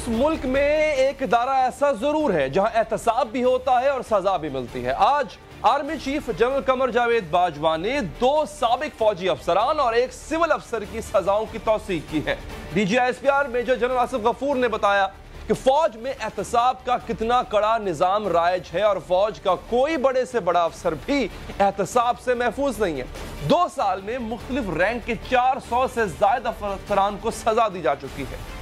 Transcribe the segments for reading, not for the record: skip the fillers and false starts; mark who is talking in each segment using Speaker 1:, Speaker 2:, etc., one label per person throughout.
Speaker 1: اس ملک میں ایک ادارہ ایسا ضرور ہے جہاں احتساب بھی ہوتا ہے اور سزا بھی ملتی ہے۔ آج army chief general Qamar Javed Bajwa نے 2 سابق فوجی افسران اور ایک سول افسر کی سزاؤں کی توثیق کی ہے۔ D G I S P R major general Asif Ghafoor نے بتایا کہ فوج میں احتساب کا کتنا کڑا نظام رائج ہے اور فوج کا کوئی بڑے سے بڑا افسر بھی احتساب سے محفوظ نہیں ہے۔ 2 سال میں مختلف رینک کے 400 سے زائد افسران کو سزا دی جا چکی ہے۔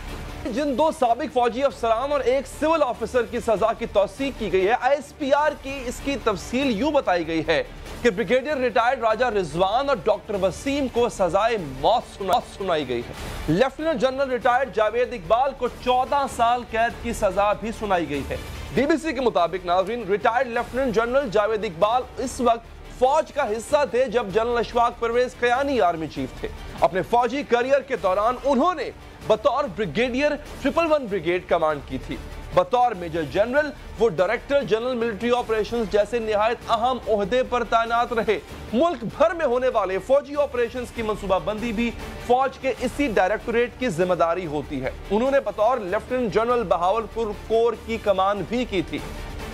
Speaker 1: جن 2 سابق فوجی افسران اور ایک سول آفیسر کی سزا کی توثیق کی گئی ہے، آئی ایس پی آر کی اس کی تفصیل یوں بتائی گئی ہے کہ بریگیڈیئر ریٹائرڈ راجہ رضوان اور ڈاکٹر وسیم کو سزائے موت سنائی گئی ہے۔ Lieutenant general retired Javed Iqbal کو 14 سال قید کی سزا بھی سنائی گئی ہے۔ بی بی سی کے مطابق ناظرین، retired lieutenant general Javed Iqbal اس وقت فوج کا حصہ تھے جب general Ashfaq Parvez Kayani army chief تھے۔ اپنے فوجی کیریئر کے دوران انہوں نے بطور بریگیڈیئر 111 بریگیڈ کمانڈ کی تھی۔ بطور میجر جنرل وہ ڈائریکٹر جنرل ملٹری آپریشنز جیسے نہایت اہم عہدے پر تعینات رہے۔ ملک بھر میں ہونے والے فوجی آپریشنز کی منصوبہ بندی بھی فوج کے اسی ڈائریکٹوریٹ کی ذمہ داری ہوتی ہے۔ انہوں نے بطور لیفٹیننٹ جنرل بہاولپور کور کی کمان بھی کی تھی۔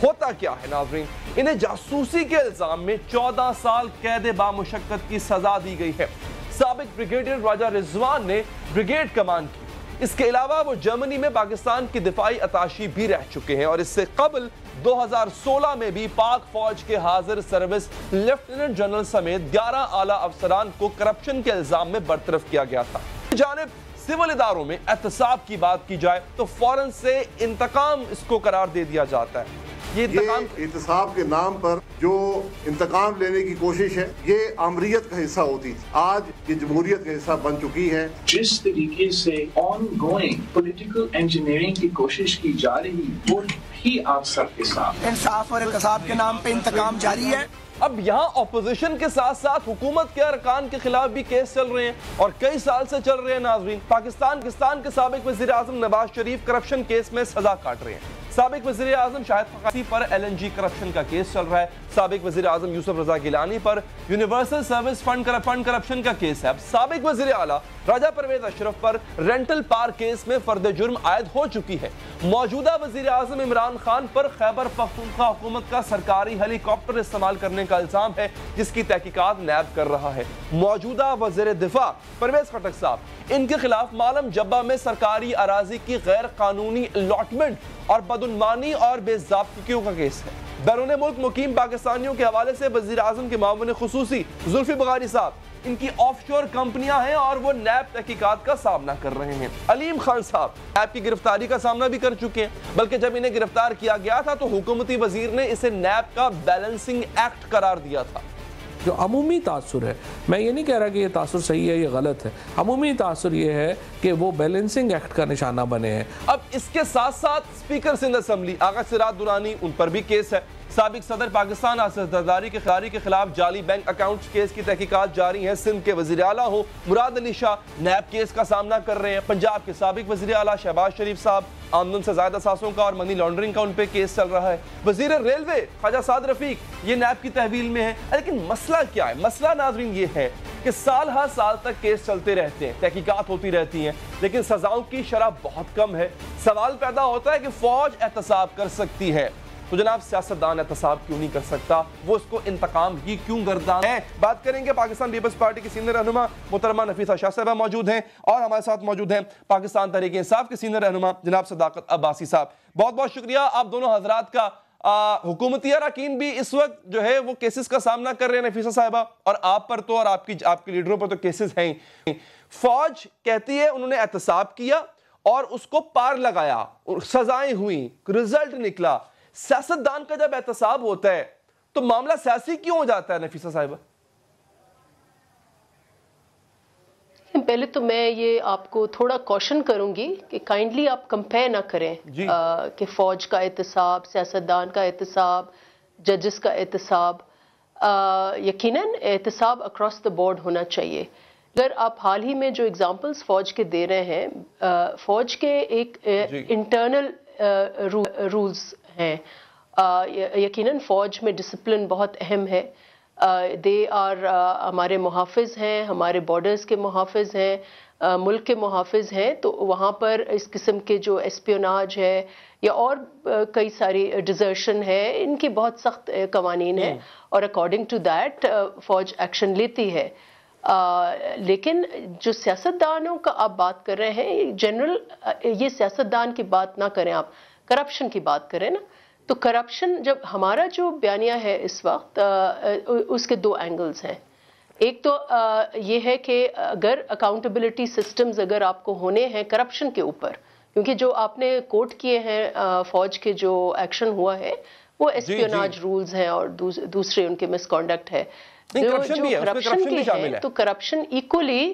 Speaker 1: ہوتا کیا ہے ناظرین، انہیں جاسوسی کے الزام میں 14 سال قید بامشقت کی سزا دی گئی ہے۔ سابق بریگیڈیئر راجہ رضوان نے بریگیڈ کمان کی۔ اس کے علاوہ وہ جرمنی میں پاکستان کی دفاعی اتاشی بھی رہ چکے ہیں اور اس سے قبل 2016 میں بھی پاک فوج کے حاضر سروس لیفٹیننٹ جنرل سمیت 11 اعلیٰ افسران کو کرپشن کے الزام میں برطرف کیا گیا تھا۔ جانب سول اداروں میں احتساب کی بات کی جائے تو فوراً سے انتقام اس کو قرار دے دیا جاتا ہے۔ یہ
Speaker 2: احتساب کے نام پر جو انتقام لینے کی کوشش ہے، یہ آمریت کا حصہ ہوتی تھی، آج یہ جمہوریت کا حصہ بن چکی ہے۔
Speaker 3: جس طریقے سے آن گوئنگ پولیٹیکل انجینئرنگ کی کوشش کی جا رہی وہ بھی آپ سب کے ساتھ
Speaker 4: انصاف اور احتساب کے نام پہ انتقام جاری ہے۔
Speaker 1: اب یہاں اپوزیشن کے ساتھ ساتھ حکومت کے ارکان کے خلاف بھی کیس چل رہے ہیں اور کئی سال سے چل رہے ہیں ناظرین۔ پاکستان کے سابق وزیر اعظم نواز شریف کرپشن کیس میں سزا کاٹ رہے ہیں۔ سابق وزیر اعظم شاہد فقاسی پر LNG کرپشن کا کیس چل رہا ہے۔ سابق وزیر اعظم یوسف رضا گیلانی پر یونیورسل سروس فنڈ کرپشن کا کیس ہے۔ اب سابق وزیر اعلیٰ راجہ پرویز اشرف پر رینٹل پار کیس میں فرد جرم عائد ہو چکی ہے۔ موجودہ وزیر اعظم عمران خان پر خیبر پختونخوا حکومت کا سرکاری ہیلی کاپٹر استعمال کرنے کا الزام ہے جس کی تحقیقات نیب کر رہا ہے۔ موجودہ وزیر دفاع پرویز خٹک صاحب، ان کے خلاف مالم جبہ میں سرکاری اراضی کی غیر قانونی الاٹمنٹ اور بدعنوانی اور بے ضابطگیوں کا کیس ہے۔ بیرون ملک مقیم پاکستانیوں کے حوالے سے وزیر اعظم کے معاون خصوصی زلفی بغاری صاحب، ان کی آف شور کمپنیاں ہیں اور وہ نیب تحقیقات کا سامنا کر رہے ہیں۔ علیم خان صاحب نیب کی گرفتاری کا سامنا بھی کر چکے ہیں، بلکہ جب انہیں گرفتار کیا گیا تھا تو حکومتی وزیر نے اسے نیب کا بیلنسنگ ایکٹ قرار دیا تھا۔
Speaker 5: جو عمومی تاثر ہے، میں یہ نہیں کہہ رہا کہ یہ تاثر صحیح ہے یہ غلط ہے، عمومی تاثر یہ ہے کہ وہ بیلنسنگ ایکٹ کا نشانہ بنے ہیں۔
Speaker 1: اب اس کے ساتھ ساتھ اسپیکر سندھ اسمبلی آغا سراج درانی، ان پر بھی کیس ہے۔ سابق صدر پاکستان آصف زرداری کے خلاف جعلی بینک اکاؤنٹس کیس کی تحقیقات جاری ہیں۔ سندھ کے وزیر اعلیٰ ہوں مراد علی شاہ نیب کیس کا سامنا کر رہے ہیں۔ پنجاب کے سابق وزیر اعلیٰ شہباز شریف صاحب، آمدن سے زائد اثاثوں کا اور منی لانڈرنگ کا ان پہ کیس چل رہا ہے۔ وزیر ریلوے خواجہ سعد رفیق یہ نیب کی تحویل میں ہے۔ لیکن مسئلہ کیا ہے؟ مسئلہ ناظرین یہ ہے کہ سال ہر سال تک کیس چلتے رہتے ہیں، تحقیقات ہوتی رہتی ہیں، لیکن سزاؤں کی شرح بہت کم ہے۔ سوال پیدا ہوتا ہے کہ فوج احتساب کر سکتی ہے تو جناب سیاستدان احتساب کیوں نہیں کر سکتا؟ وہ اس کو انتقام ہی کیوں گردان ہے؟ بات کریں گے پاکستان پیپلز پارٹی کی سینئر رہنما محترمہ نفیسہ شاہ صاحبہ موجود ہیں اور ہمارے ساتھ موجود ہیں پاکستان تحریک انصاف کے سینئر رہنما جناب صداقت عباسی صاحب۔ بہت بہت شکریہ آپ دونوں حضرات کا۔ حکومتی اراکین بھی اس وقت جو ہے وہ کیسز کا سامنا کر رہے ہیں نفیسہ صاحبہ، اور آپ پر تو اور آپ کے لیڈروں پر تو کیسز ہیں۔ فوج کہتی ہے انہوں نے احتساب کیا اور اس کو پار لگایا، سزائیں ہوئیں، رزلٹ نکلا۔ سیاستدان کا جب احتساب ہوتا ہے تو معاملہ سیاسی کیوں ہو جاتا ہے نفیسہ صاحبہ؟
Speaker 6: پہلے تو میں یہ آپ کو تھوڑا کوشن کروں گی کہ کائنڈلی آپ کمپیئر نہ کریں کہ فوج کا احتساب، سیاستدان کا احتساب، ججز کا احتساب۔ یقیناً احتساب اکراس دا بورڈ ہونا چاہیے۔ اگر آپ حال ہی میں جو اگزامپلز فوج کے دے رہے ہیں، فوج کے ایک انٹرنل رولز ہیں، یقیناً فوج میں ڈسپلن بہت اہم ہے۔ دے آر ہمارے محافظ ہیں، ہمارے بارڈرز کے محافظ ہیں، ملک کے محافظ ہیں تو وہاں پر اس قسم کے جو اسپیوناج ہے یا اور کئی ساری ڈیزرشن ہے، ان کی بہت سخت قوانین ہیں اور اکارڈنگ ٹو دیٹ فوج ایکشن لیتی ہے. لیکن جو سیاستدانوں کا آپ بات کر رہے ہیں جنرل، یہ سیاستدان کی بات نہ کریں، آپ کرپشن کی بات کریں نا. تو کرپشن جب ہمارا جو بیانیہ ہے اس وقت، اس کے دو اینگلز ہیں. ایک تو یہ ہے کہ اگر اکاؤنٹیبلٹی سسٹمز اگر آپ کو ہونے ہیں کرپشن کے اوپر، کیونکہ جو آپ نے کوٹ کیے ہیں فوج کے جو ایکشن ہوا ہے وہ اسپیوناج رولز ہیں اور دوسرے ان کے مس کانڈکٹ ہے. جو کرپشن کے ہیں تو کرپشن ایکولی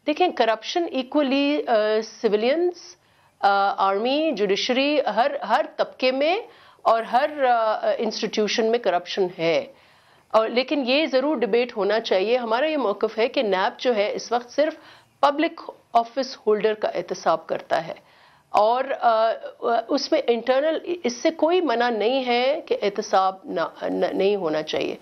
Speaker 6: دیکھیں، corruption equally civilians, army, judiciary, ہر طبقے میں اور ہر انسٹیٹیوشن میں کرپشن ہے. اور لیکن یہ ضرور ڈبیٹ ہونا چاہیے. ہمارا یہ موقف ہے کہ نیب جو ہے اس وقت صرف پبلک آفس ہولڈر کا احتساب کرتا ہے اور اس میں انٹرنل اس سے کوئی منع نہیں ہے کہ احتساب نہیں ہونا چاہیے.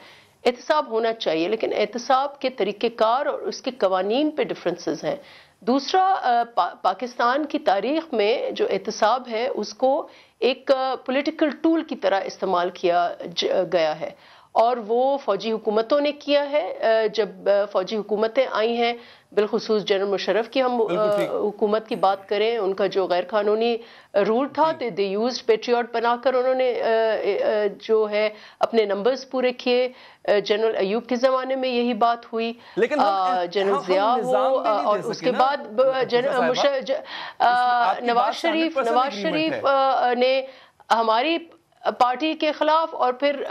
Speaker 6: احتساب ہونا چاہیے لیکن احتساب کے طریقہ کار اور اس کے قوانین پہ ڈفرینسز ہیں. دوسرا، پاکستان کی تاریخ میں جو احتساب ہے اس کو ایک پولیٹیکل ٹول کی طرح استعمال کیا گیا ہے اور وہ فوجی حکومتوں نے کیا ہے. جب فوجی حکومتیں آئی ہیں، بالخصوص جنرل مشرف کی ہم حکومت کی بات کریں، ان کا جو غیر قانونی رول تھا دے یوزڈ پیٹریوٹ بنا کر انہوں نے جو ہے اپنے نمبرز پورے کیے. جنرل ایوب کے زمانے میں یہی بات ہوئی، جنرل ضیاء ہو اور اس کے بعد نواز شریف نے ہماری پارٹی کے خلاف، اور پھر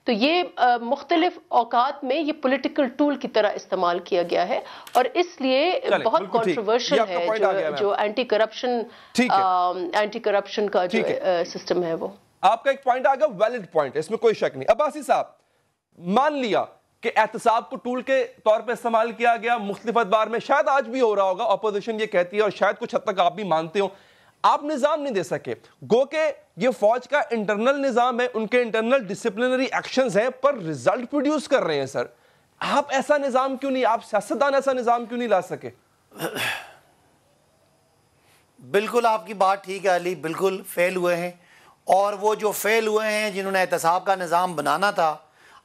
Speaker 6: تو یہ مختلف اوقات میں یہ پولیٹیکل ٹول کی طرح استعمال کیا گیا ہے اور اس لیے بہت کنٹروورشل ہے جو اینٹی کرپشن کا جو سسٹم ہے. وہ
Speaker 1: آپ کا ایک پوائنٹ آگا، ویلڈ پوائنٹ، اس میں کوئی شک نہیں. عباسی صاحب، مان لیا کہ احتساب کو ٹول کے طور پہ استعمال کیا گیا مختلف ادوار میں، شاید آج بھی ہو رہا ہوگا، اپوزیشن یہ کہتی ہے اور شاید کچھ حد تک آپ بھی مانتے ہو، آپ نظام نہیں دے سکے. گو کہ یہ فوج کا انٹرنل نظام ہے، ان کے انٹرنل ڈسپلنری ایکشنز ہیں، پر ریزلٹ پروڈیوس کر رہے ہیں. سر آپ ایسا نظام کیوں نہیں، آپ سیاستدان ایسا نظام کیوں نہیں لا سکے؟
Speaker 7: بالکل آپ کی بات ٹھیک ہے علی، بالکل فیل ہوئے ہیں. اور وہ جو فیل ہوئے ہیں جنہوں نے احتساب کا نظام بنانا تھا،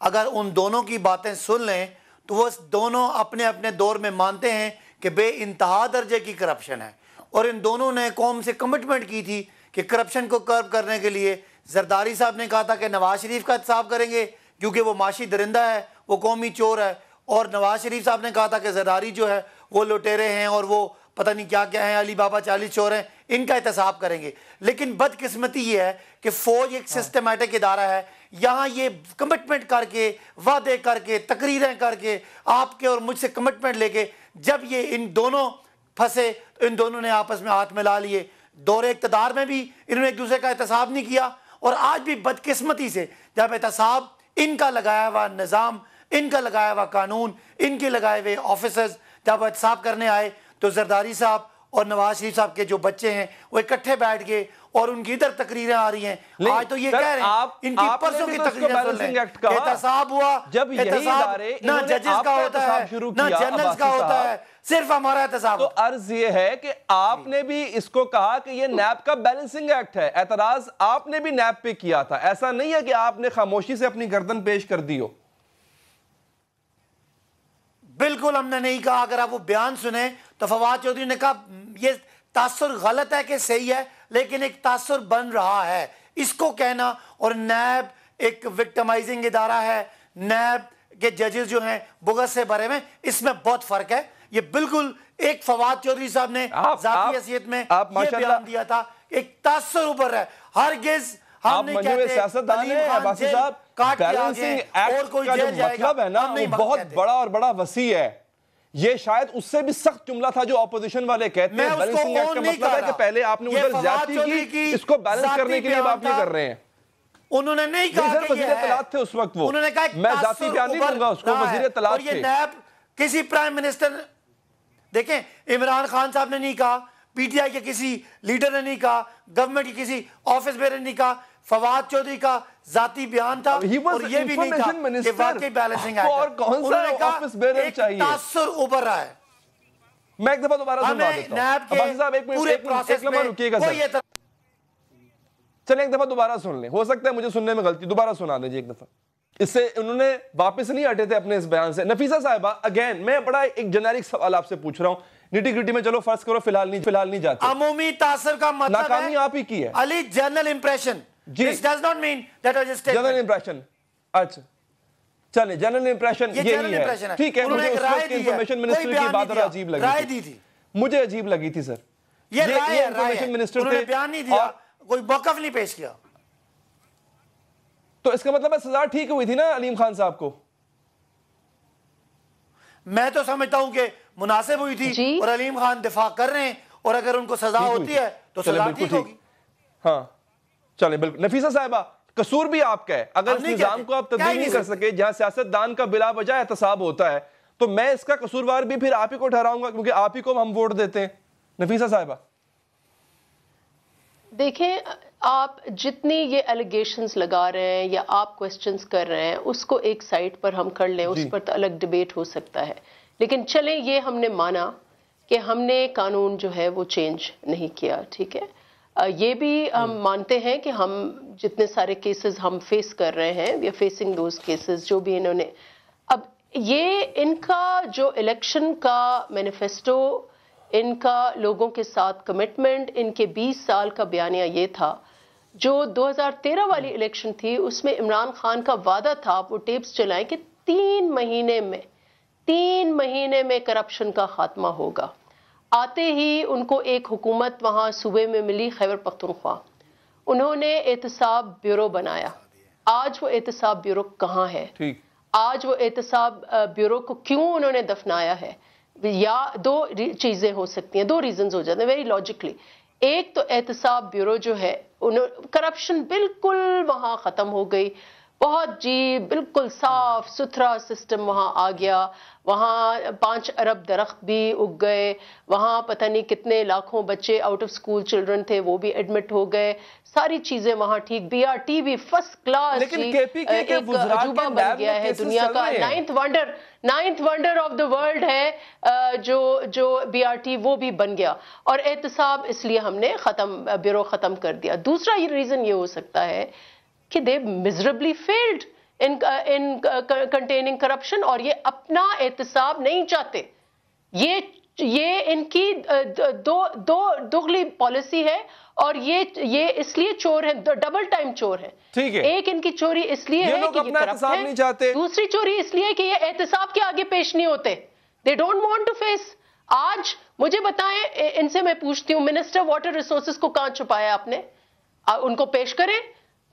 Speaker 7: اگر ان دونوں کی باتیں سن لیں تو وہ دونوں اپنے اپنے دور میں مانتے ہیں کہ بے انتہا درجے کی کرپشن ہے. اور ان دونوں نے قوم سے کمٹمنٹ کی تھی کہ کرپشن کو کرب کرنے کے لیے زرداری صاحب نے کہا تھا کہ نواز شریف کا احتساب کریں گے کیونکہ وہ معاشی درندہ ہے، وہ قومی چور ہے، اور نواز شریف صاحب نے کہا تھا کہ زرداری جو ہے وہ لٹیرے ہیں اور وہ پتہ نہیں کیا کیا ہیں، علی بابا 40 چور ہیں، ان کا احتساب کریں گے. لیکن بدقسمتی یہ ہے کہ فوج ایک سسٹمیٹک ادارہ ہے، یہاں یہ کمٹمنٹ کر کے، وعدے کر کے، تقریریں کر کے، آپ کے اور مجھ سے کمٹمنٹ لے کے، جب یہ ان دونوں پھنسے تو ان دونوں نے آپس میں ہاتھ ملا لیے. دور اقتدار میں بھی انہوں نے ایک دوسرے کا احتساب نہیں کیا، اور آج بھی بدقسمتی سے جب احتساب، ان کا لگایا ہوا نظام، ان کا لگایا ہوا قانون، ان کے لگائے ہوئے آفیسرز جب احتساب کرنے آئے تو زرداری صاحب اور نواز شریف صاحب کے جو بچے ہیں وہ اکٹھے بیٹھ گئے اور ان کی ادھر تقریریں آ رہی ہیں. آج تو یہ کہہ رہے ہیں، ان کی پرسوں کی تقریریں سن لیں، احتساب ہوا، احتساب نہ ججز کا ہوتا ہے نہ جنرلز کا ہوتا ہے، صرف ہمارا احتساب.
Speaker 1: تو عرض یہ ہے کہ آپ نے بھی اس کو کہا کہ یہ نیب کا بیلنسنگ ایکٹ ہے، اعتراض آپ نے بھی نیب پہ کیا تھا، ایسا نہیں ہے کہ آپ نے خاموشی سے اپنی گردن پیش کر دی ہو.
Speaker 7: بالکل ہم نے نہیں کہا. اگر آپ وہ بیان سنیں تو فواد چودھری نے کہا یہ تاثر غلط ہے کہ صحیح ہے، لیکن ایک تاثر بن رہا ہے اس کو کہنا. اور نیب ایک وکٹمائزنگ ادارہ ہے، نیب کے ججز جو ہیں بغض سے بھرے میں، اس میں بہت فرق ہے. یہ بالکل ایک فواد چودھری صاحب نے ذاتی حیثیت میں یہ بیان دیا تھا، ایک تاثر اوپر ہے. ہرگز ہم نہیں کہتے علیم خان جیل کاٹ کے آگے اور کوئی جیل جائے گا،
Speaker 1: مطلب ہے نا وہ بہت بڑا اور بڑا وسیع ہے. یہ شاید اس سے بھی سخت جملہ تھا جو اپوزیشن والے کہتے ہیں. بیلنسنگ ایکٹ کا مطلب ہے کہ پہلے آپ نے ادھر زیادتی کی، اس کو بیلنس کرنے کے لیے آپ یہ کر رہے ہیں.
Speaker 7: انہوں نے نہیں کہا کہ
Speaker 1: وزیر اطلاعات تھے اس وقت، وہ
Speaker 7: انہوں نے کہا
Speaker 1: میں ذاتی بیان نہیں دوں گا اس کو، وزیر اطلاعات تھے.
Speaker 7: اور یہ نیب کسی پرائم منسٹر، دیکھیں عمران خان صاحب نے نہیں کہا، پی ٹی آئی کے کسی لیڈر نے نہیں کہا، گورنمنٹ کی کسی آفس بیئر نے نہیں کہا، فواد چودھری کا ذاتی بیان تھا. اور یہ بھی نہیں تھا کہ واقعی بیلنسنگ ایکٹ ہے. انہوں نے کہا ایک تاثر ابھر رہا ہے.
Speaker 1: میں ایک دفعہ دوبارہ سنوا دیتا ہوں عباسی صاحب، ایک لمحہ رکیے گا سر، چلیں ایک دفعہ دوبارہ سن لیں، ہو سکتا ہے مجھے سننے میں غلطی، دوبارہ سنا دیجیے ایک دفعہ. اس سے انہوں نے واپس نہیں ہٹے تھے اپنے اس بیان سے. نفیسہ صاحبہ اگین میں بڑا ایک جنیرک سوال آپ سے پوچھ رہا ہوں، نیٹی گریٹی میں چلو فرض کرو فی الحال نہیں جاتے.
Speaker 7: عمومی تاثر کا مطلب ہے
Speaker 1: ناکامی آپ ہی کی ہے
Speaker 7: Ali, general impression. This does not mean that was a statement.
Speaker 1: General impression. اچھا چلیں جنرل امپریشن یہی ہے، ٹھیک ہے. مجھے اس وقت انفارمیشن منسٹر کی بات ذرا عجیب لگی تھی، مجھے عجیب لگی تھی سر.
Speaker 7: یہ
Speaker 1: انفارمیشن منسٹر
Speaker 7: انہوں نے بیان نہیں دیا، کوئی موقف نہیں پیش کیا.
Speaker 1: تو اس کا مطلب ہے سزا ٹھیک ہوئی تھی نا علیم خان صاحب کو؟
Speaker 7: میں تو سمجھتا ہوں کہ مناسب ہوئی تھی، اور علیم خان دفاع کر رہے ہیں، اور اگر ان کو سزا ہوتی ہے تو سزا ٹھیک ہوگی.
Speaker 1: ہاں چلیں بالکل. نفیسہ صاحبہ قصور بھی آپ کا ہے، اگر اس نظام کو آپ تبدیل نہیں کر سکے جہاں سیاستدان کا بلا وجہ احتساب ہوتا ہے، تو میں اس کا قصوروار بھی پھر آپ ہی کو ٹھہراؤں گا، کیونکہ آپ ہی کو ہم ووٹ دیتے ہیں. نفیسہ صاحبہ
Speaker 6: دیکھیں، آپ جتنی یہ ایلیگیشنز لگا رہے ہیں یا آپ کوسچنز کر رہے ہیں، اس کو ایک سائٹ پر ہم کر لیں، اس پر تو الگ ڈیبیٹ ہو سکتا ہے. لیکن چلیں یہ ہم نے مانا کہ ہم نے قانون جو ہے وہ چینج نہیں کیا، ٹھیک ہے. یہ بھی ہم مانتے ہیں کہ ہم جتنے سارے کیسز ہم فیس کر رہے ہیں، we are facing those cases جو بھی انہوں نے. اب یہ ان کا جو الیکشن کا مینیفیسٹو، ان کا لوگوں کے ساتھ کمٹمنٹ، ان کے 20 سال کا بیانیہ یہ تھا. جو 2013 والی الیکشن تھی اس میں عمران خان کا وعدہ تھا، وہ ٹیپس چلائیں کہ 3 مہینے میں کرپشن کا خاتمہ ہوگا. آتے ہی ان کو ایک حکومت وہاں صوبے میں ملی، خیبر پختونخوا. انہوں نے احتساب بیورو بنایا. آج وہ احتساب بیورو کہاں ہے؟ آج وہ احتساب بیورو کو کیوں انہوں نے دفنایا ہے؟ یا 2 چیزیں ہو سکتی ہیں، 2 ریزنز ہو جاتے ہیں ویری لاجیکلی. ایک تو احتساب بیورو جو ہے، کرپشن بالکل وہاں ختم ہو گئی، بہت بالکل صاف ستھرا سسٹم وہاں آ گیا. وہاں 5 ارب درخت بھی اگ گئے، وہاں پتہ نہیں کتنے لاکھوں بچے آؤٹ آف سکول چلڈرن تھے وہ بھی ایڈمٹ ہو گئے. ساری چیزیں وہاں ٹھیک. بی آر ٹی بھی فرسٹ کلاس ایک عجوبہ بن گیا ہے، دنیا کا 9th wonder of the world ہے جو بی آر ٹی، وہ بھی بن گیا. اور احتساب اس لیے ہم نے بیورو ختم کر دیا. دوسرا ریزن یہ ہو سکتا ہے کہ they miserably failed in containing corruption، اور یہ اپنا احتساب نہیں چاہتے. یہ ان کی دغلی پالیسی ہے، اور یہ اس لیے چور ہیں، ڈبل ٹائم چور ہیں. ایک ان کی چوری اس لیے ہے کہ یہ کرپٹ ہے، دوسری چوری اس لیے کہ یہ احتساب کے آگے پیش نہیں ہوتے. they don't want to face. آج مجھے بتائیں، ان سے میں پوچھتی ہوں، منسٹر واٹر ریسورسز کو کہاں چھپایا آپ نے؟ ان کو پیش کریں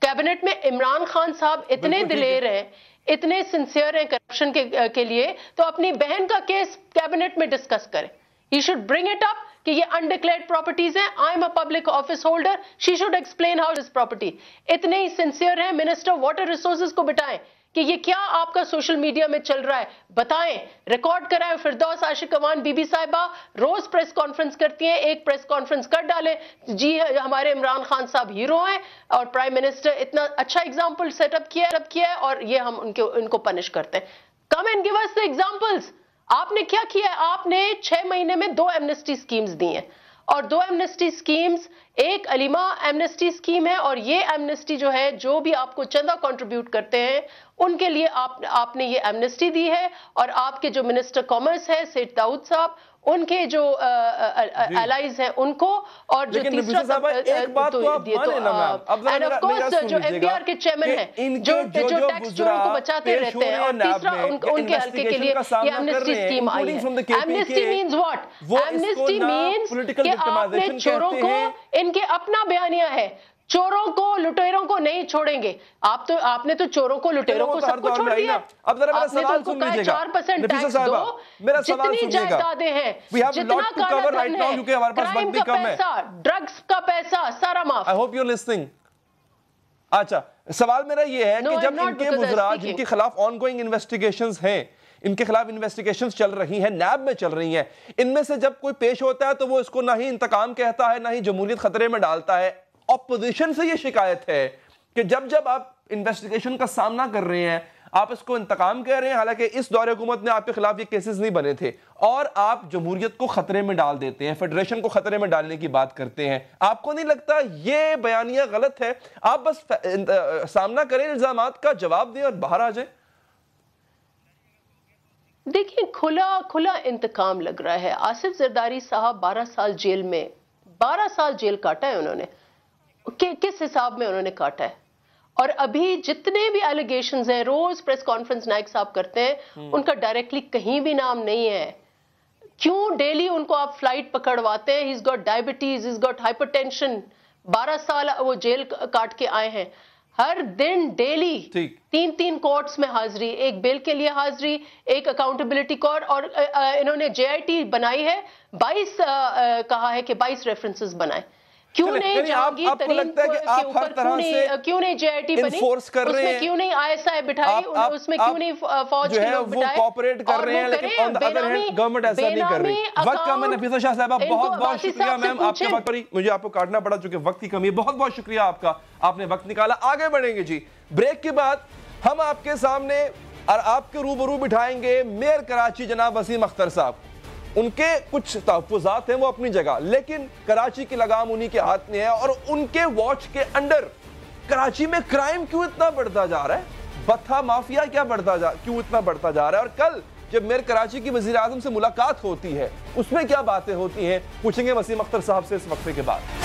Speaker 6: کیبنٹ میں. عمران خان صاحب اتنے دلیر ہیں، اتنے سنسیئر ہیں کرپشن کے لیے، تو اپنی بہن کا کیس کیبنٹ میں ڈسکس کریں. He should bring it up کہ یہ انڈکلیئرڈ پراپرٹیز ہیں. I am a public office holder, she should explain how this property. اتنے ہی سنسیئر ہیں، منسٹر واٹر ریسورسز کو بتائیں کہ یہ کیا آپ کا سوشل میڈیا میں چل رہا ہے، بتائیں، ریکارڈ کرائیں. فردوس عاشق اوان بی بی صاحبہ روز پریس کانفرنس کرتی ہیں، ایک پریس کانفرنس کر ڈالیں جی ہمارے عمران خان صاحب ہیرو ہیں اور پرائم منسٹر اتنا اچھا ایگزامپل سیٹ اپ کیا ہے، اور یہ ہم ان کو پنش کرتے ہیں. Come and give us the examples. آپ نے کیا کیا ہے؟ آپ نے 6 مہینے میں 2 ایمنسٹی سکیمز دی ہیں، اور 2 ایمنسٹی سکیمز، ایک علیمہ ایمنسٹی سکیم ہے، اور یہ ایمنسٹی جو ہے جو بھی آپ کو چندہ کنٹریبیوٹ کرتے ہیں ان کے لیے آپ نے یہ ایمنسٹی دی ہے. اور آپ کے جو منسٹر کامرس ہے سید داؤد صاحب، ان کے جو الائز ہیں ان کو، اور جو تیسرا اینڈ آف کورس جو ایف بی آر کے چیئرمین ہیں جو ٹیکس چوروں کو بچاتے رہتے ہیں، اور تیسرا ان کے حلقے کے لیے یہ ایمنسٹی سکیم آئی ہے. Amnesty means what? Amnesty means کہ آپ نے چوروں کو، ان کے اپنا بیانیہ ہے، چوروں کو لٹیروں کو نہیں چھوڑیں گے. آپ نے تو چوروں کو لٹیروں کو سب کو چھوڑ دیا.
Speaker 1: اب ذرا میرا سوال سن لیجیے گا
Speaker 6: 4% ٹیکس دو، جتنی جائیدادیں ہیں، جتنا کالا دھن ہے، کرائم کا پیسہ، ڈرگز کا پیسہ، سارا معاف.
Speaker 1: I hope you're listening. اچھا سوال میرا یہ ہے کہ جب ان کے وزراء جن کے خلاف آن گوئنگ انویسٹیگیشنز ہیں، ان کے خلاف انویسٹیگیشنز چل رہی ہیں، نیب میں چل رہی ہیں، ان میں سے جب کوئی پیش ہوتا ہے تو وہ اس کو نہ ہی انتقام کہتا ہے، نہ ہی جمہوریت خطرے میں ڈالتا ہے. اپوزیشن سے یہ شکایت ہے کہ جب آپ انویسٹیگیشن کا سامنا کر رہے ہیں، آپ اس کو انتقام کہہ رہے ہیں، حالانکہ اس دور حکومت میں آپ کے خلاف یہ کیسز نہیں بنے تھے، اور آپ جمہوریت کو خطرے میں ڈال دیتے ہیں، فیڈریشن کو خطرے میں ڈالنے کی بات کرتے ہیں۔ آپ کو نہیں لگتا یہ بیانیہ غلط ہے؟ آپ بس سامنا کریں الزامات کا، جواب دیں اور باہر آ جائیں۔
Speaker 6: دیکھیں کھلا انتقام لگ رہا ہے۔ آصف زرداری صاحب 12 سال جیل میں، 12 سال جیل کاٹا ہے انہوں نے، کس حساب میں انہوں نے کاٹا ہے؟ اور ابھی جتنے بھی ایلیگیشنز ہیں، روز پریس کانفرنس نائک صاحب کرتے ہیں، ان کا ڈائریکٹلی کہیں بھی نام نہیں ہے۔ کیوں ڈیلی ان کو آپ فلائٹ پکڑواتے ہیں؟ he's got diabetes, he's got hypertension، 12 سال وہ جیل کاٹ کے آئے ہیں، ہر دن ڈیلی 3 کورٹس میں حاضری، ایک بیل کے لیے حاضری، ایک اکاؤنٹیبلٹی کورٹ، اور انہوں نے JIT بنائی ہے، 22 کہا ہے کہ 22 ریفرنسز بنائے۔ کیوں نہیں جہانگیر ترین کے اوپر کیوں نہیں JIT بنی؟ اس میں کیوں نہیں ISI بٹھائی؟ اس میں کیوں نہیں فوج کے لوگ بٹھائے؟
Speaker 1: کوپریٹ کر رہے ہیں، لیکن آن دی ادر ہینڈ گورنمنٹ ایسا نہیں کر رہی۔ وقت کا میں نفیسہ شاہ صاحبہ بہت شکریہ میم، آپ کے بات پر مجھے آپ کو کاٹنا پڑا چونکہ وقت کی کمی ہے، بہت شکریہ آپ کا، آپ نے وقت نکالا۔ آگے بڑھیں گے جی، بریک کے بعد ہم آپ کے سامنے اور آپ کے روبرو بٹھائیں گے میئر کراچی جناب وسیم اختر صاحب۔ ان کے کچھ تحفظات ہیں وہ اپنی جگہ، لیکن کراچی کی لگام انہی کے ہاتھ میں ہے، اور ان کے واچ کے انڈر کراچی میں کرائم کیوں اتنا بڑھتا جا رہا ہے، بتھا مافیا کیوں اتنا بڑھتا جا رہا ہے، اور کل جب میئر کراچی کی وزیر اعظم سے ملاقات ہوتی ہے اس میں کیا باتیں ہوتی ہیں، پوچھیں گے وسیم اختر صاحب سے اس وقفے کے بعد۔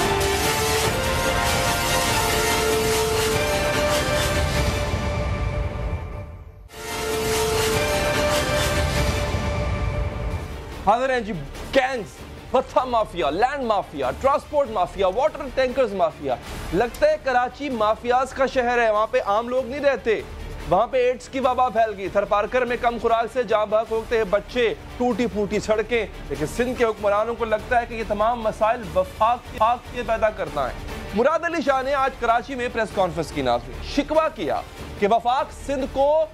Speaker 1: حاضر ہیں جی، گینگز، بتھا mafia, land mafia, transport mafia, water tankers mafia. لگتا ہے کراچی مافیاز کا شہر ہے، وہاں پہ عام لوگ نہیں رہتے، وہاں پہ ایڈز کی وبا پھیل گئی، تھر پارکر میں کم خوراک سے جاں بحق ہوتے ہیں بچے، ٹوٹی پھوٹی سڑکیں، لیکن سندھ کے حکمرانوں کو لگتا ہے کہ یہ تمام مسائل وفاق کے پیدا کرنا ہے۔ مراد علی شاہ نے آج کراچی میں پریس کانفرنس کی ناظرین شکوہ کیا کہ وفاق سندھ کو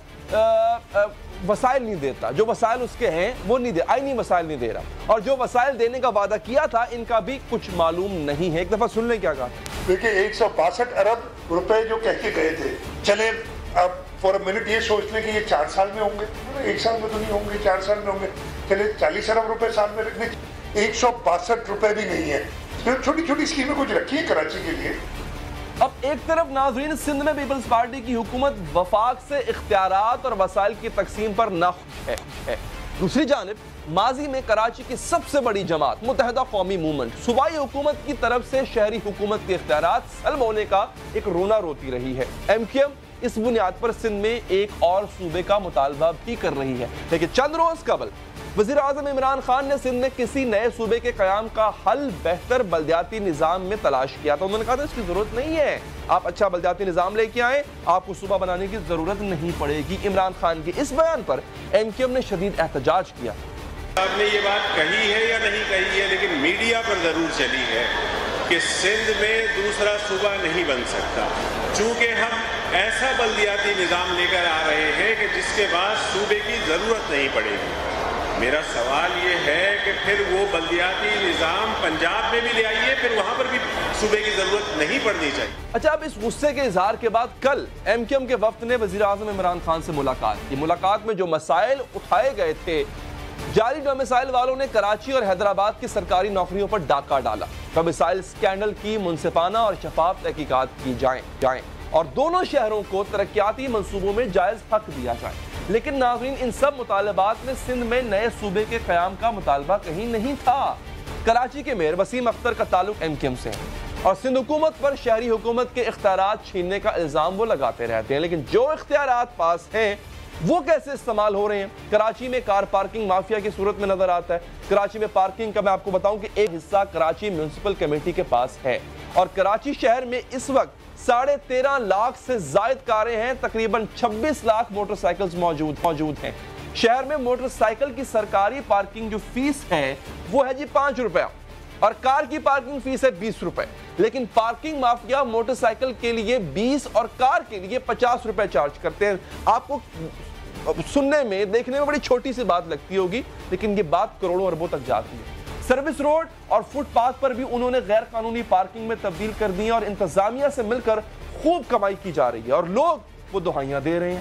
Speaker 1: وسائل نہیں دیتا، جو وسائل اس کے ہیں وہ نہیں دے، آئینی وسائل نہیں دے رہا، اور جو وسائل دینے کا وعدہ کیا تھا ان کا بھی کچھ معلوم نہیں ہے۔ ایک دفعہ سن لیں کیا کہا۔
Speaker 8: دیکھیں 162 ارب روپے جو کہہ کے گئے تھے، چلیں اب فور اے منٹ یہ سوچ لیں کہ یہ 4 سال میں ہوں گے، 1 سال میں تو نہیں ہوں گے، 4 سال میں ہوں گے، چلیں 40 ارب روپے سال میں رکھنے، 162 روپے بھی نہیں ہے۔ چھوٹی چھوٹی اسکیمیں کچھ رکھی ہیں کراچی کے لیے۔
Speaker 1: اب ایک طرف ناظرین سندھ میں پیپلز پارٹی کی حکومت وفاق سے اختیارات اور وسائل کی تقسیم پر ناخوش ہے، دوسری جانب ماضی میں کراچی کی سب سے بڑی جماعت متحدہ قومی موومنٹ صوبائی حکومت کی طرف سے شہری حکومت کے اختیارات سلب ہونے کا ایک رونا روتی رہی ہے۔ MQM اس بنیاد پر سندھ میں ایک اور صوبے کا مطالبہ بھی کر رہی ہے، لیکن چند روز قبل وزیر اعظم عمران خان نے سندھ میں کسی نئے صوبے کے قیام کا حل بہتر بلدیاتی نظام میں تلاش کیا تھا۔ انہوں نے کہا تھا اس کی ضرورت نہیں ہے، آپ اچھا بلدیاتی نظام لے کے آئیں، آپ کو صوبہ بنانے کی ضرورت نہیں پڑے گی۔ عمران خان کے اس بیان پر MQM نے شدید احتجاج کیا۔
Speaker 9: آپ نے یہ بات کہی ہے یا نہیں کہی ہے، لیکن میڈیا پر ضرور چلی ہے کہ سندھ میں دوسرا صوبہ نہیں بن سکتا، چونکہ ہم ایسا بلدیاتی نظام لے کر آ رہے ہیں کہ جس کے بعد صوبے کی ضرورت نہیں پڑے گی۔ میرا سوال یہ ہے کہ پھر وہ بلدیاتی نظام پنجاب میں بھی لے آئیے، پھر وہاں پر بھی صوبے کی ضرورت نہیں پڑنی چاہیے۔
Speaker 1: اچھا، اب اس غصے کے اظہار کے بعد کل MQM کے وفد نے وزیر اعظم عمران خان سے ملاقات کی۔ ملاقات میں جو مسائل اٹھائے گئے تھے، جعلی ڈومیسائل والوں نے کراچی اور حیدرآباد کی سرکاری نوکریوں پر ڈاکہ ڈالا، ڈومیسائل سکینڈل کی منصفانہ اور شفاف تحقیقات کی جائیں اور دونوں شہروں کو ترقیاتی منصوبوں میں جائز حق دیا جائے۔ لیکن ناظرین، ان سب مطالبات میں سندھ میں نئے صوبے کے قیام کا مطالبہ کہیں نہیں تھا۔ کراچی کے میئر وسیم اختر کا تعلق MQM سے ہے اور سندھ حکومت پر شہری حکومت کے اختیارات چھیننے کا الزام وہ لگاتے رہتے ہیں، لیکن جو اختیارات پاس ہیں وہ کیسے استعمال ہو رہے ہیں؟ کراچی میں کار پارکنگ مافیا کی صورت میں نظر آتا ہے۔ کراچی میں پارکنگ کا میں آپ کو بتاؤں کہ ایک حصہ کراچی میونسپل کمیٹی کے پاس ہے، اور کراچی شہر میں اس وقت 13.5 لاکھ سے زائد کاریں ہیں، تقریباً 26 لاکھ موٹر سائیکلز موجود ہیں۔ شہر میں موٹر سائیکل کی سرکاری پارکنگ جو فیس ہے وہ ہے جی 5 روپے، اور کار کی پارکنگ فیس ہے 20 روپے، لیکن پارکنگ مافیا موٹر سائیکل کے لیے 20 اور کار کے لیے 50 روپے چارج کرتے ہیں۔ آپ کو سننے میں دیکھنے میں بڑی چھوٹی سی بات لگتی ہوگی، لیکن یہ بات کروڑوں اربوں تک جاتی ہے۔ سروس روڈ اور فٹ پاتھ پر بھی انہوں نے غیر قانونی پارکنگ میں تبدیل کر دی اور انتظامیہ سے مل کر خوب کمائی کی جا رہی ہے، اور لوگ وہ دہائیاں دے رہے ہیں۔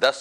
Speaker 10: 10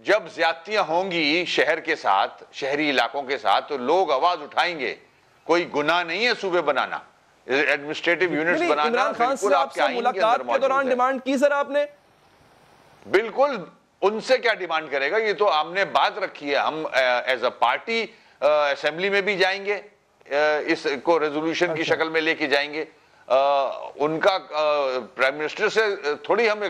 Speaker 10: جب زیادتیاں ہوں گی شہر کے ساتھ، شہری علاقوں کے ساتھ، تو لوگ آواز اٹھائیں گے. کوئی گناہ نہیں ہے صوبے بنانا، ایڈمنسٹریٹو یونٹس بنانا.
Speaker 1: عمران خان سے آپ سے ملاقات کے دوران ڈیمانڈ کی سر آپ نے؟
Speaker 10: بالکل، ان سے کیا ڈیمانڈ کرے گا، یہ تو ہم نے بات رکھی ہے. ہم ایز اے پارٹی اسمبلی میں بھی جائیں گے، اس کو ریزولوشن کی شکل میں لے کے جائیں گے. ان کا پرائم منسٹر سے تھوڑی ہم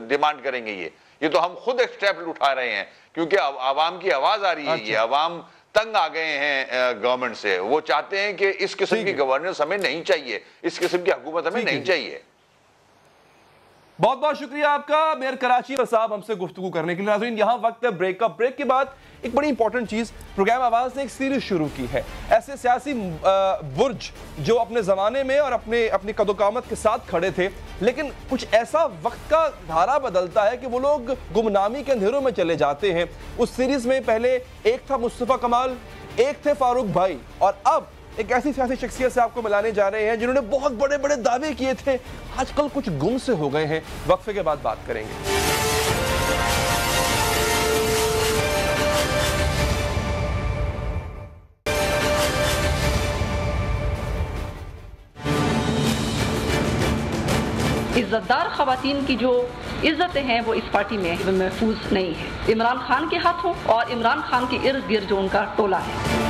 Speaker 10: ڈیمانڈ کریں گے. یہ تو ہم خود اسٹیپ اٹھا رہے ہیں کیونکہ عوام کی آواز آ رہی ہے. یہ عوام تنگ آ گئے ہیں گورنمنٹ سے. وہ چاہتے ہیں کہ اس قسم کی گورننس ہمیں نہیں چاہیے، اس قسم کی حکومت ہمیں نہیں چاہیے.
Speaker 1: بہت بہت شکریہ آپ کا میئر کراچی صاحب ہم سے گفتگو کرنے کے لیے. ناظرین یہاں وقت ہے بریک کا. بریک کے بعد ایک بڑی امپورٹنٹ چیز، پروگرام آواز نے ایک سیریز شروع کی ہے. ایسے سیاسی برج جو اپنے زمانے میں اور اپنی قد و قامت کے ساتھ کھڑے تھے، لیکن کچھ ایسا وقت کا دھارا بدلتا ہے کہ وہ لوگ گمنامی کے اندھیروں میں چلے جاتے ہیں. اس سیریز میں پہلے ایک تھا مصطفیٰ کمال، ایک تھے فاروق بھائی، اور اب ایک ایسی سیاسی شخصیت سے آپ کو ملانے جا رہے ہیں جنہوں نے بہت بڑے بڑے دعوے کیے تھے، آج کل کچھ گم سے ہو گئے ہیں. وقفے کے بعد بات کریں گے.
Speaker 11: عزتدار خواتین کی جو عزتیں ہیں وہ اس پارٹی میں محفوظ نہیں ہے. عمران خان کے ہاتھوں اور عمران خان کے ارد گرد جو ان کا ٹولہ ہے.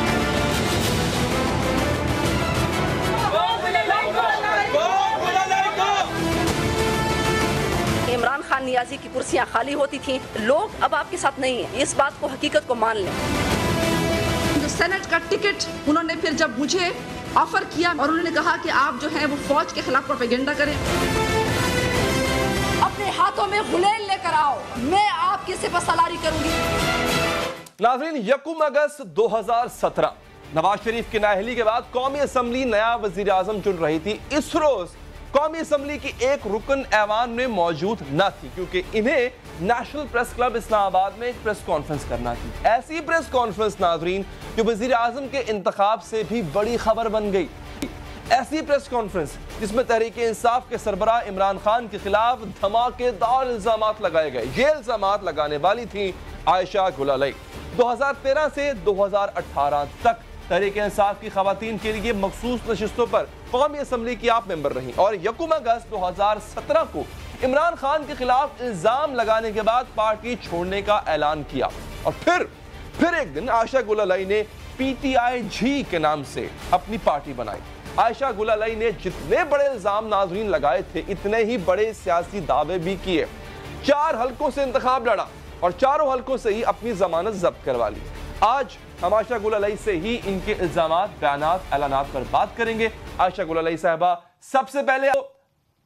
Speaker 11: عمران خان نیازی کی کرسیاں خالی ہوتی تھیں، لوگ اب آپ کے ساتھ نہیں ہیں. اس بات کو، حقیقت کو مان لیں.
Speaker 12: جو سینٹ کا ٹکٹ انہوں نے پھر جب مجھے آفر کیا اور انہوں نے کہا کہ آپ جو ہیں وہ فوج کے خلاف پروپیگنڈا کریں. اپنے ہاتھوں میں غلیل لے کر آؤ، میں آپ کی سپہ سالاری کروں گی.
Speaker 1: ناظرین 1 اگست 2017 نواز شریف کی نااہلی کے بعد قومی اسمبلی نیا وزیر اعظم چن رہی تھی. اس روز قومی اسمبلی کی ایک رکن ایوان میں موجود نہ تھی کیونکہ انہیں نیشنل پریس کلب اسلام آباد میں ایک پریس کانفرنس کرنا تھی. ایسی پریس کانفرنس ناظرین جو وزیر اعظم کے انتخاب سے بھی بڑی خبر بن گئی. ایسی پریس کانفرنس جس میں تحریک انصاف کے سربراہ عمران خان کے خلاف دھماکے دار الزامات لگائے گئے. یہ الزامات لگانے والی تھیں عائشہ گل علی. 2013 سے 2018 تک تحریک انصاف کی خواتین کے لیے مخصوص نشستوں پر قومی اسمبلی کی آپ ممبر رہیں اور 1 اگست 2017 کو عمران خان کے خلاف الزام لگانے کے بعد پارٹی چھوڑنے کا اعلان کیا. اور پھر ایک دن عائشہ گل علی نے PTI کے نام سے اپنی پارٹی بنائی. عائشہ گل علی نے جتنے بڑے الزام ناظرین لگائے تھے اتنے ہی بڑے سیاسی دعوے بھی کیے. 4 حلقوں سے انتخاب لڑا اور 4 حلقوں سے ہی اپنی ضمانت ضبط کروا لی. آج ہم عائشہ گل علی سے ہی ان کے الزامات، بیانات، اعلانات پر بات کریں گے. عائشہ گل علی صاحبہ، سب سے پہلے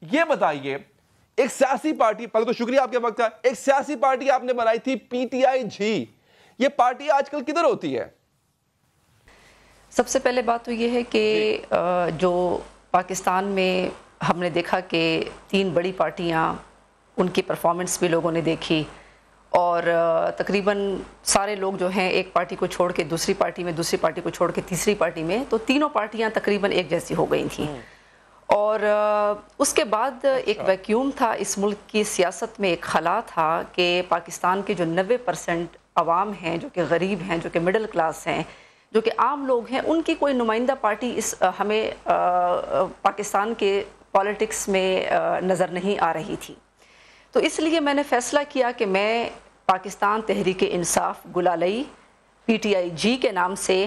Speaker 1: یہ بتائیے، ایک سیاسی پارٹی، پہلے تو شکریہ آپ کے وقت ہے، ایک سیاسی پارٹی آپ نے بنائی تھی PTI، یہ پارٹی آج کل کدھر ہوتی ہے؟
Speaker 11: سب سے پہلے بات تو یہ ہے کہ جو پاکستان میں ہم نے دیکھا کہ 3 بڑی پارٹیاں، ان کی پرفارمنس بھی لوگوں نے دیکھی اور تقریباً سارے لوگ جو ہیں ایک پارٹی کو چھوڑ کے دوسری پارٹی میں، دوسری پارٹی کو چھوڑ کے تیسری پارٹی میں، تو تینوں پارٹیاں تقریباً ایک جیسی ہو گئی تھیں. اور اس کے بعد ایک ویکیوم تھا اس ملک کی سیاست میں، ایک خلا تھا کہ پاکستان کے جو 90% عوام ہیں جو کہ غریب ہیں، جو کہ مڈل کلاس ہیں، جو کہ عام لوگ ہیں، ان کی کوئی نمائندہ پارٹی ہمیں پاکستان کے پالیٹکس میں نظر نہیں آ رہی تھی. تو اس لیے میں نے فیصلہ کیا کہ میں پاکستان تحریک انصاف گل علی PTI کے نام سے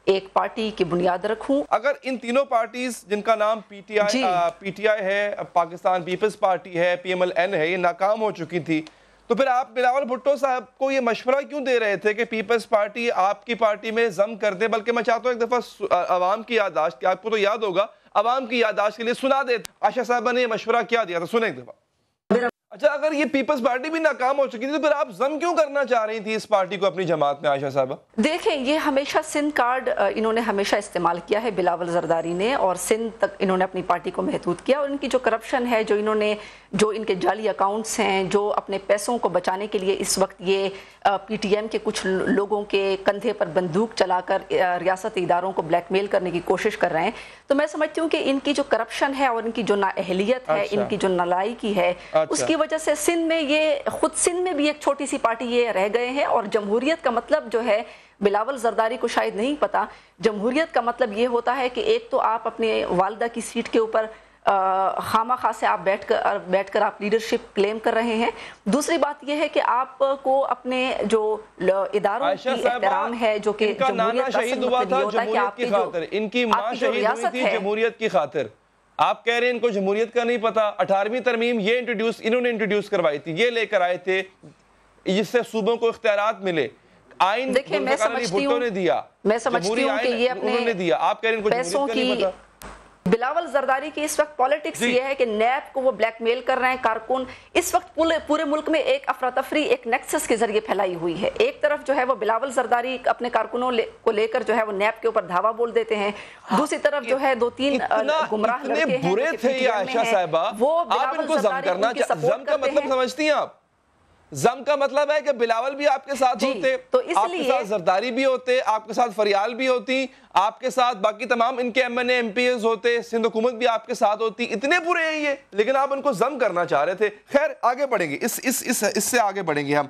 Speaker 11: ایک پارٹی کی بنیاد رکھوں. اگر
Speaker 1: ان تینوں پارٹیز جن کا نام PTI ہے، پاکستان پیپلز پارٹی ہے، PMLN ہے، یہ ناکام ہو چکی تھی، تو پھر آپ بلاول بھٹو صاحب کو یہ مشورہ کیوں دے رہے تھے کہ پیپلز پارٹی آپ کی پارٹی میں ضم کر دے؟ بلکہ میں چاہتا ہوں ایک دفعہ عوام کی یادداشت، کہ آپ کو تو یاد ہوگا، عوام کی یادداشت کے لیے سنا دے عائشہ صاحبہ نے یہ مشورہ کیا دیا تھا، سنیں ایک دفعہ. اچھا، اگر یہ پیپلز پارٹی بھی ناکام ہو چکی تھی تو پھر آپ ضم کیوں کرنا چاہ رہی تھی اس پارٹی کو اپنی جماعت میں عائشہ صاحبہ؟
Speaker 11: دیکھیں، یہ ہمیشہ سندھ کارڈ انہوں نے ہمیشہ استعمال کیا ہے بلاول زرداری نے، اور سندھ تک انہوں نے اپنی پارٹی کو محدود کیا. اور ان کی جو کرپشن ہے، جو ان کے جعلی اکاؤنٹس ہیں، جو اپنے پیسوں کو بچانے کے لیے اس وقت یہ PTM کے کچھ لوگوں کے کندھے پر بندوق چلا کر ریاستی اداروں کو بلیک میل کرنے کی کوشش کر رہے ہیں. تو میں سمجھتی ہوں کہ ان کی جو کرپشن ہے اور ان کی جو نااہلیت ہے، ان کی جو نالائکی ہے، اس کی وجہ وجہ سے سندھ میں یہ خود سندھ میں بھی ایک چھوٹی سی پارٹی یہ رہ گئے ہیں. اور جمہوریت کا مطلب جو ہے بلاول زرداری کو شاید نہیں پتا. جمہوریت کا مطلب یہ ہوتا ہے کہ ایک تو آپ اپنے والدہ کی سیٹ کے اوپر خامہ خواہ سے آپ بیٹھ کر آپ لیڈرشپ کلیم کر رہے ہیں. دوسری بات یہ ہے کہ آپ کو اپنے جو اداروں کی احترام ہے جو کہ
Speaker 1: جمہوریت شہید ہوا تھا جمہوریت کی خاطر, ان کی ماں شہید ہوئی تھی جمہوریت کی خاطر. آپ کہہ رہے ہیں ان کو جمہوریت کا نہیں پتا. 18ویں ترمیم یہ انہوں نے انٹروڈیوس کروائی تھی, یہ لے کر آئے تھے جس سے صوبوں کو اختیارات ملے. آئین بھٹو نے دیا, جمہوری آئین انہوں نے دیا. آپ کہہ رہے ہیں ان کو جمہوریت کا نہیں پتا.
Speaker 11: بلاول زرداری کی اس وقت پالیٹکس یہ ہے کہ نیب کو وہ بلیک میل کر رہے ہیں. کارکن اس وقت پورے ملک میں ایک افراتفری ایک نیکسس کے ذریعے پھیلائی ہوئی ہے. ایک طرف جو ہے وہ بلاول زرداری اپنے کارکنوں کو لے کر جو ہے وہ نیب کے اوپر دھاوا بول دیتے ہیں. دوسری طرف جو ہے 2-3 گمراہ لڑکے ہیں
Speaker 1: برے تھے یہ عائشہ صاحبہ, آپ ان کو ضم کرنا. ضم کا مطلب سمجھتی ہیں آپ؟ ضم کا مطلب ہے کہ بلاول بھی آپ کے ساتھ ہوتے, آپ کے ساتھ زرداری بھی ہوتے, آپ کے ساتھ فریال بھی ہوتی, آپ کے ساتھ باقی تمام ان کے ایم این اے ایز ہوتے, سندھ حکومت بھی آپ کے ساتھ ہوتی. اتنے برے ہیں یہ, لیکن آپ ان کو ضم کرنا چاہ رہے تھے. خیر آگے بڑھیں گے, اس سے آگے بڑھیں گے ہم.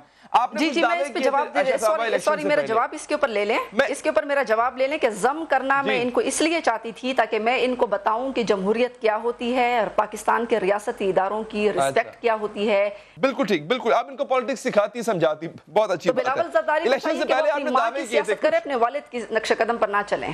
Speaker 11: جی میں اس پہ جواب دے رہے, سوری میرا جواب اس کے اوپر لے لیں, اس کے اوپر میرا جواب لے لیں کہ ضم کرنا میں ان کو اس لیے چاہتی تھی تاکہ میں ان کو بتاؤں کہ جمہوریت کیا ہوتی ہے اور پاکستان کے ریاستی اداروں کی رسپیکٹ کیا ہوتی ہے.
Speaker 1: بالکل ٹھیک, بالکل آپ ان کو پالیٹکس سکھاتی سمجھاتی, بہت اچھی بات ہے.
Speaker 11: بلاول زرداری
Speaker 1: الیکشن سے پہلے آپ نے دعوے کیے تھے,
Speaker 11: کرے اپنے والد کی نقش قدم پر نہ چلیں.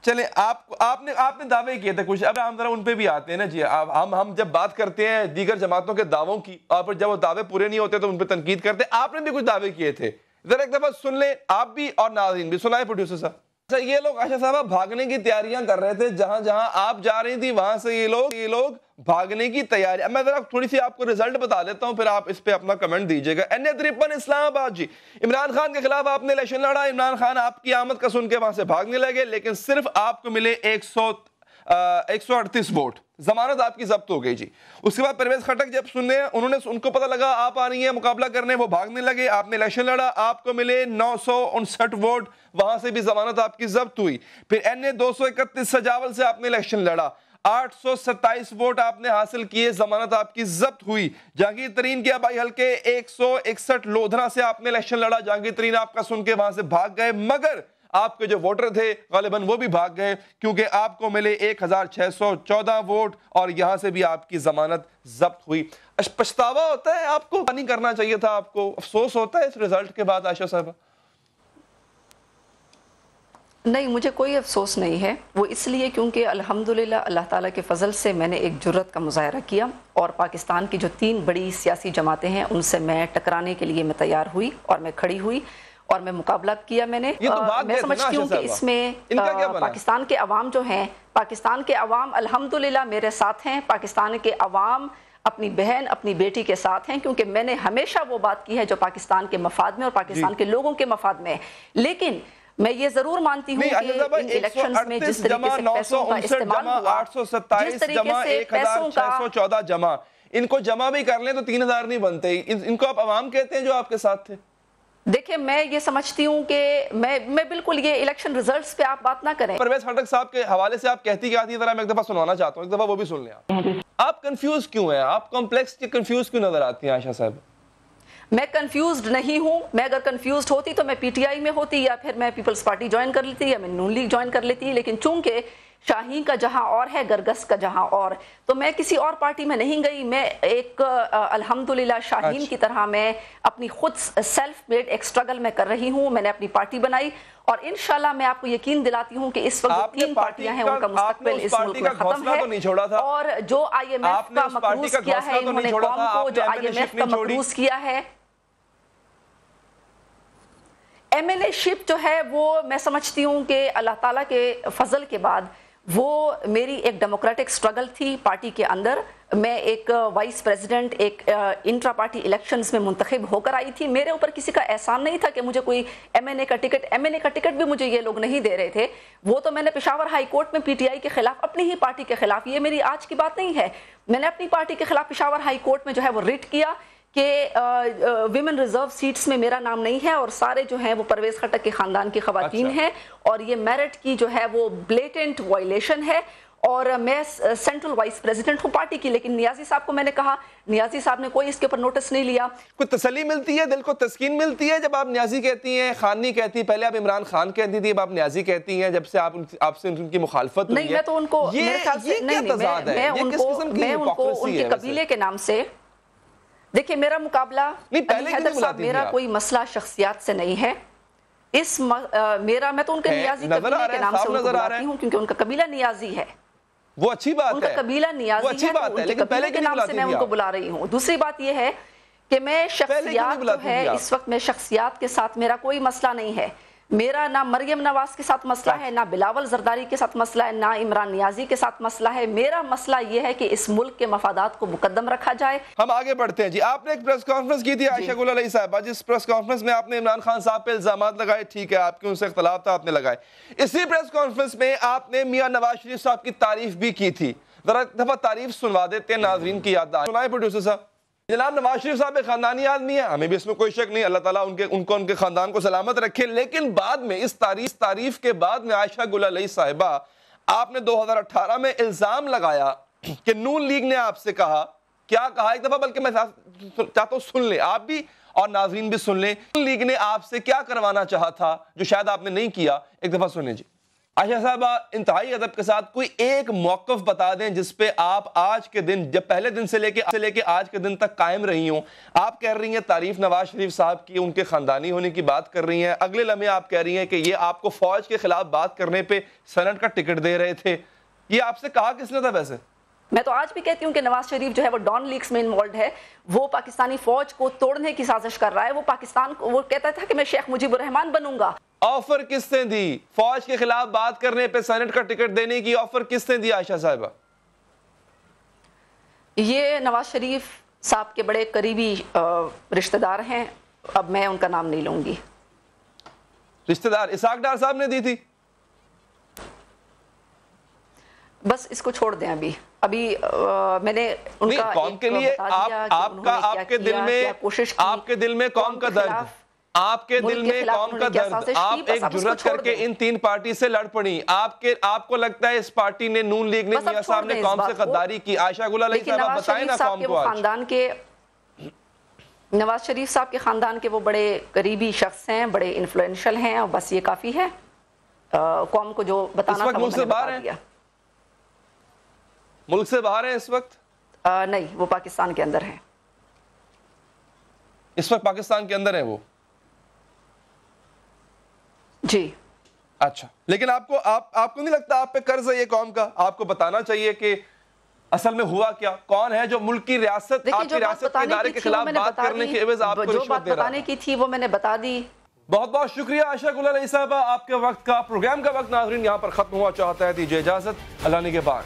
Speaker 1: چلیں آپ نے دعوے کیے تھے کچھ, اب ہم ذرا ان پہ بھی آتے ہیں نا جی. ہم جب بات کرتے ہیں دیگر جماعتوں کے دعووں کی اور پھر جب وہ دعوے پورے نہیں ہوتے تو ان پہ تنقید کرتے ہیں. آپ نے بھی کچھ دعوے کیے تھے, ذرا ایک دفعہ سن لیں آپ بھی اور ناظرین بھی. سنائیں پروڈیوسر صاحب. اچھا یہ لوگ عائشہ صاحبہ بھاگنے کی تیاریاں کر رہے تھے, جہاں جہاں آپ جا رہی تھی وہاں سے یہ لوگ بھاگنے کی تیاری. اب میں ذرا تھوڑی سی آپ کو رزلٹ بتا دیتا ہوں, پھر آپ اس پہ اپنا کمنٹ دیجئے گا. NA53 اسلام آباد جی, عمران خان کے خلاف آپ نے الیکشن لڑا. عمران خان آپ کی آمد کا سن کے وہاں سے بھاگنے لگے, لیکن صرف آپ کو ملے 138 ووٹ. ضمانت آپ کی ضبط ہو گئی جی. اس کے بعد پرویز خٹک جب سننے ان کو پتہ لگا آپ آ رہی ہیں مقابلہ کرنے, وہ بھاگنے لگے. آپ نے الیکشن لڑا, آپ کو ملے 959 ووٹ, وہاں سے بھی ضمانت آپ کی ضبط ہوئی. پھر NA 231 سجاول سے آپ نے الیکشن لڑا, 827 ووٹ آپ نے حاصل کیے, ضمانت آپ کی ضبط ہوئی. جہانگیر ترین کے آبائی حلقے 161 لودھنا سے آپ نے الیکشن لڑا. جہانگیر ترین آپ کا سن کے وہاں سے بھاگ گئے, مگر آپ کے جو ووٹر تھے غالباً وہ بھی بھاگ گئے, کیونکہ آپ کو ملے 1614 ووٹ اور یہاں سے بھی آپ کی ضمانت ضبط ہوئی. پچھتاوا ہوتا ہے آپ کو, نہیں کرنا چاہیے تھا آپ کو, افسوس ہوتا ہے اس رزلٹ کے بعد عائشہ صاحبہ؟
Speaker 11: نہیں, مجھے کوئی افسوس نہیں ہے. وہ اس لیے کیونکہ الحمدللہ اللہ تعالیٰ کے فضل سے میں نے ایک جرت کا مظاہرہ کیا اور پاکستان کی جو 3 بڑی سیاسی جماعتیں ہیں ان سے میں ٹکرانے کے لیے میں تیار ہوئی اور میں کھڑی ہوئی اور میں مقابلہ کیا. میں سمجھتی ہوں کہ اس میں پاکستان کے عوام جو ہیں, پاکستان کے عوام الحمدللہ میرے ساتھ ہیں. پاکستان کے عوام اپنی بہن اپنی بیٹی کے ساتھ ہیں, کیونکہ میں نے ہمیشہ وہ بات کی ہے جو پاکستان کے مفاد میں اور پاکستان کے لوگوں کے مفاد میں ہے. لیکن میں یہ ضرور مانتی ہوں کہ ان الیکشنز میں جس طریقے سے پیسوں کا استعمال ہوا, جس طریقے سے پیسوں کا
Speaker 1: 1614 جمع, ان کو جمع بھی کر لیں تو 3000 نہیں بنتے. ان کو آپ عوام کہتے ہیں جو آپ کے ساتھ تھے.
Speaker 11: دیکھیں میں یہ سمجھتی ہوں کہ میں بالکل یہ الیکشن ریزلٹس پہ آپ بات نہ کریں.
Speaker 1: پرویز خٹک صاحب کے حوالے سے آپ کہتی کیا تھی, ذرا میں ایک دفعہ سنوانا چاہتا ہوں, ایک دفعہ وہ بھی سن لیں آپ. آپ کنفیوز کیوں ہیں, آپ کمپلیکس کے کنفیوز کیوں نظر آتی ہیں عائشہ صاحب؟
Speaker 11: میں کنفیوزڈ نہیں ہوں. میں اگر کنفیوزڈ ہوتی تو میں PTI میں ہوتی, یا پھر میں پیپلز پارٹی جوائن کر لیتی, یا میں نون لیگ جوائن کر لیتی. لیکن چونکہ شاہین کا جہاں اور ہے, گرگس کا جہاں اور, تو میں کسی اور پارٹی میں نہیں گئی. میں ایک الحمدللہ شاہین کی طرح میں اپنی خود سیلف میڈ ایک سٹرگل میں کر رہی ہوں. میں نے اپنی پارٹی بنائی اور انشاءاللہ میں آپ کو یقین دلاتی ہوں کہ اس وقت 3 پارٹیاں ہیں, ان کا مستقبل اس ملک میں ختم ہے. اور جو IMF کا مقروض کیا ہے انہوں نے قوم کو, جو IMF کا مقروض کیا ہے, MNA شپ جو ہے وہ میں سمجھتی ہوں کہ اللہ تعالیٰ کے فضل کے بعد وہ میری ایک ڈیموکریٹک سٹرگل تھی پارٹی کے اندر. میں ایک وائس پریزیڈنٹ ایک انٹرا پارٹی الیکشنز میں منتخب ہو کر آئی تھی. میرے اوپر کسی کا احسان نہیں تھا کہ مجھے کوئی MNA کا ٹکٹ بھی مجھے یہ لوگ نہیں دے رہے تھے. وہ تو میں نے پشاور ہائی کورٹ میں PTI کے خلاف, اپنی ہی پارٹی کے خلاف, یہ میری آج کی بات نہیں ہے, میں نے اپنی پارٹی کے خلاف پشاور ہائی کورٹ میں جو ہے وہ ریٹ کیا کہ ویمن ریزرو سیٹس میں میرا نام نہیں ہے اور سارے جو ہیں وہ پرویز خٹک کے خاندان کی خواتین ہیں, اور یہ میرٹ کی جو ہے وہ بلیٹنٹ وائلیشن ہے. اور میں سینٹرل وائس پریزیڈنٹ ہوں پارٹی کی، لیکن نیازی صاحب کو میں نے کہا، نیازی صاحب نے کوئی اس کے اوپر نوٹس نہیں لیا۔
Speaker 1: کوئی تسلی ملتی ہے، دل کو تسکین ملتی ہے جب آپ نیازی کہتی ہیں، خان نہیں کہتی؟ پہلے آپ عمران خان کہتی تھی، اب آپ نیازی کہتی ہیں، جب سے آپ سے ان کی مخالفت ہوئی ہے۔
Speaker 11: نہیں، میں تو ان کو میرے خیال سے میں ان کو ان کے قبیلے کے نام سے، دیکھیں میرا مقابلہ علی حیدر صاحب، میرا کوئی مسئلہ شخصیات سے نہیں ہے، میں تو ان کے نیازی قبیلے کے نام سے ان کو بلاتی ہوں کیونکہ ان کا قبیلہ نیازی ہے۔
Speaker 1: وہ اچھی بات ہے،
Speaker 11: ان کا قبیلہ نیازی ہے، تو ان کے قبیلے کے نام سے میں ان کو بلا رہی ہوں۔ دوسری بات یہ ہے کہ میں شخصیات جو ہے اس وقت میں شخصیات کے ساتھ میرا کوئی مسئلہ نہیں ہے، میرا نہ مریم نواز کے ساتھ مسئلہ ہے، نہ بلاول زرداری کے ساتھ مسئلہ ہے، نہ عمران نیازی کے ساتھ مسئلہ ہے۔ میرا مسئلہ یہ ہے کہ اس ملک کے مفادات کو مقدم رکھا جائے۔
Speaker 1: ہم آگے بڑھتے ہیں جی۔ آپ نے ایک پریس کانفرنس کی تھی عائشہ گل علیہ صاحبہ، جس پریس کانفرنس میں آپ نے عمران خان صاحب پہ الزامات لگائے، ٹھیک ہے، آپ کے ان سے اختلاف تھا، آپ نے لگائے۔ اسی پریس کانفرنس میں آپ نے میاں نواز شریف صاحب کی تعریف بھی کی تھی، ذرا ایک دفعہ تعریف سنوا دیتے ہیں ناظرین کی یاد داشت۔ سنائیں پروڈیوسر صاحب۔ جناب نواز شریف صاحب ایک خاندانی آدمی ہے، ہمیں بھی اس میں کوئی شک نہیں، اللہ تعالیٰ ان کے خاندان کو سلامت رکھے، لیکن بعد میں اس تعریف کے بعد میں عائشہ گل علیہ صاحبہ آپ نے 2018 میں الزام لگایا کہ نون لیگ نے آپ سے کہا، کیا کہا ایک دفعہ، بلکہ میں چاہتا ہوں سن لیں آپ بھی اور ناظرین بھی سن لیں، نون لیگ نے آپ سے کیا کروانا چاہا تھا جو شاید آپ نے نہیں کیا، ایک دفعہ سنیں جی۔ عائشہ صاحبہ انتہائی ادب کے ساتھ کوئی ایک موقف بتا دیں جس پہ آپ آج کے دن، جب پہلے دن سے لے کے آج کے دن تک قائم رہی ہوں۔ آپ کہہ رہی ہیں تعریف نواز شریف صاحب کی، ان کے خاندانی ہونے کی بات کر رہی ہیں، اگلے لمحے آپ کہہ رہی ہیں کہ یہ آپ کو فوج کے خلاف بات کرنے پہ سینٹ کا ٹکٹ دے رہے تھے، یہ آپ سے کہا کس نے تھا ویسے؟
Speaker 11: میں تو آج بھی کہتی ہوں کہ نواز شریف جو ہے وہ ڈان لیگز میں انوالڈ ہے، وہ پاکستانی فوج کو توڑنے کی سازش کر رہا ہے، وہ پاکستان کو، وہ کہتا تھا کہ میں شیخ مجیب الرحمان بنوں گا۔
Speaker 1: آفر کس نے دی؟ فوج کے خلاف بات کرنے پہ سینٹ کا ٹکٹ دینے کی آفر کس نے دی عائشہ صاحبہ؟
Speaker 11: یہ نواز شریف صاحب کے بڑے قریبی رشتہ دار ہیں، اب میں ان کا نام نہیں لوں گی۔
Speaker 1: رشتہ دار اسحاق ڈار صاحب نے دی تھی؟
Speaker 11: بس اس کو چھوڑ دیں، ابھی میں نے ان کا
Speaker 1: قوم کے لیے آپ کے دل میں قوم کا درد، آپ کے دل میں قوم کا درد، آپ ایک جرأت کر کے ان تین پارٹی سے لڑ پڑی، آپ کو لگتا ہے اس پارٹی نے، نون لیگ نے، میاں صاحب نے قوم سے غداری کی؟ عائشہ گل علیہ صاحب بتائیں نا قوم کو آج۔
Speaker 11: نواز شریف صاحب کے خاندان کے وہ بڑے قریبی شخص ہیں، بڑے انفلوئنشل ہیں، اور بس یہ کافی ہے، قوم کو جو بتانا تھا وہ میں نے بتا دیا۔
Speaker 1: ملک سے باہر ہیں اس وقت؟
Speaker 11: نہیں، وہ پاکستان کے اندر ہیں
Speaker 1: اس وقت، پاکستان کے اندر ہیں وہ؟
Speaker 11: جی
Speaker 1: اچھا، لیکن آپ کو نہیں لگتا آپ پہ قرض ہے یہ قوم کا؟ آپ کو بتانا چاہیے کہ اصل میں ہوا کیا، کون ہے جو ملک کی ریاست، آپ کی ریاست کے ادارے کے خلاف بات کرنے کے عوض آپ کو رشوت دے رہا ہے؟
Speaker 11: جو بات بتانے کی تھی وہ میں نے بتا دی۔
Speaker 1: بہت بہت شکریہ عائشہ گل علیہ صاحبہ، آپ کے وقت کا، پروگرام کا وقت ناظرین یہاں پر ختم ہوا چاہتا ہے، دیجیے اجازت، اللہ نے کے بعد۔